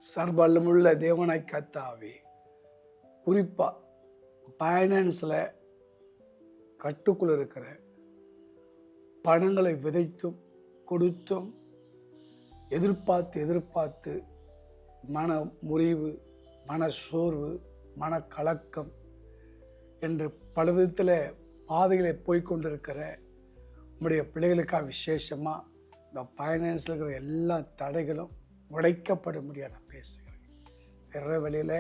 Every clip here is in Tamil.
சர்வல்லமுள்ள தேவனாய் கர்த்தாவே, குறிப்பாக ஃபைனான்ஸில் கட்டுக்குள்ள இருக்கிற பணங்களை விதைத்தும் கொடுத்தும் எதிர்பார்த்து மன முறிவு, மன சோர்வு, மனக்கலக்கம் என்று பல விதத்தில் பாதைகளை போய்கொண்டிருக்கிற உங்களுடைய பிள்ளைகளுக்காக விசேஷமாக இந்த ஃபைனான்ஸில் இருக்கிற எல்லா தடைகளும் உடைக்கப்பட முடியாது. நான் பேசுகிறேன். வேற வழியில்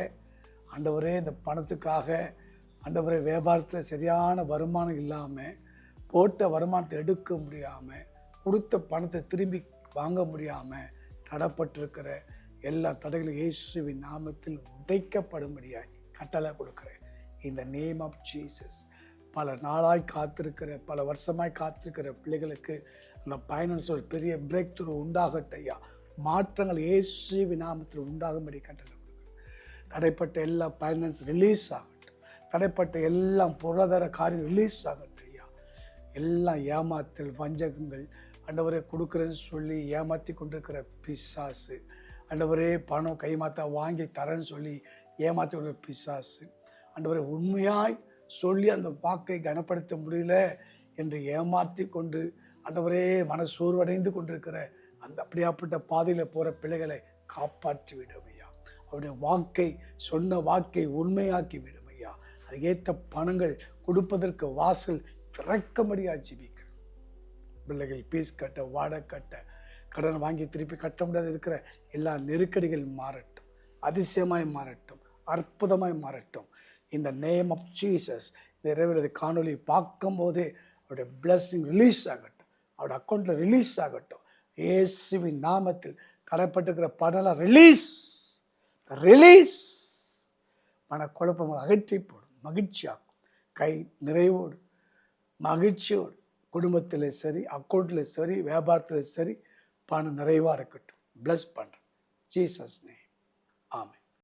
ஆண்டவரே, இந்த பணத்துக்காக ஆண்டவரே வியாபாரத்தில் சரியான வருமானம் இல்லாமல், போட்ட வருமானத்தை எடுக்க முடியாமல், கொடுத்த பணத்தை திரும்பி வாங்க முடியாமல் தடைப்பட்டிருக்கிற எல்லா தடைகளும் இயேசுவின் நாமத்தில் உடைக்கப்படும்படியாய் கட்டளை கொடுக்குறேன். இந்த நேம் ஆஃப் ஜீசஸ். பல நாளாய் காத்திருக்கிற, பல வருஷமாய் காத்திருக்கிற பிள்ளைகளுக்கு அந்த ஃபைனான்ஸ் ஒரு பெரிய பிரேக் த்ரூ உண்டாகட்டையா. மாற்றங்கள் இயேசுவின் நாமத்தில் உண்டாகும்படி கட்டளை கொடுக்குறேன். தடைப்பட்ட எல்லா ஃபைனான்ஸ் ரிலீஸ் ஆகட்டும். தடைப்பட்ட எல்லாம் பொருளாதார காரியம் ரிலீஸ் ஆகட்டும் ஐயா. எல்லாம் ஏமாத்தல், வஞ்சகங்கள், ஆண்டவரே கொடுக்குறேன்னு சொல்லி ஏமாற்றி கொண்டிருக்கிற பிசாசு, ஆண்டவரே பணம் கைமாற்ற வாங்கி தரேன்னு சொல்லி ஏமாற்றி கொண்ட பிசாசு, ஆண்டவரே உண்மையாய் சொல்லி அந்த வாக்கை கனப்படுத்த முடியல என்று ஏமாற்றி கொண்டு ஆண்டவரே மனசோர்வடைந்து கொண்டிருக்கிற அந்த அப்படியாப்பட்ட பாதையில் போகிற பிள்ளைகளை காப்பாற்றி விடும் ஐயா. அவருடைய வாக்கை, சொன்ன வாக்கை உண்மையாக்கி விடும் ஐயா. அதுக்கேற்ற பணங்கள் கொடுப்பதற்கு வாசல் திறக்கும்படியா ஜெபிக்கிறேன். பிள்ளைகள் பீஸ் கட்ட, வாடகை கட்ட, கடன் வாங்கி திருப்பி கட்ட முடியாது இருக்கிற எல்லா நெருக்கடிகள் மாறட்டும், அதிசயமாய் மாறட்டும், அற்புதமாய் மாறட்டும். இந்த நேம் ஆஃப் ஜீசஸ். இந்த இரவில் காணொலி பார்க்கும் போதே அவருடைய பிளஸ்ஸிங் ரிலீஸ் ஆகட்டும், அவருடைய அக்கௌண்ட்டில் ரிலீஸ் ஆகட்டும். இயேசுவின் நாமத்தில் தடைப்பட்டிருக்கிற பணம் ரிலீஸ். மனக்குழப்பங்களை அகற்றி போடும், மகிழ்ச்சியாகும். கை நிறைவோடு மகிழ்ச்சியோடு குடும்பத்தில் சரி, அக்கௌண்ட்டில் சரி, வியாபாரத்தில் சரி, பணம் நிறைவாக இருக்கட்டும். பிளஸ் பண்ணுறேன். Jesus name. ஆமென்.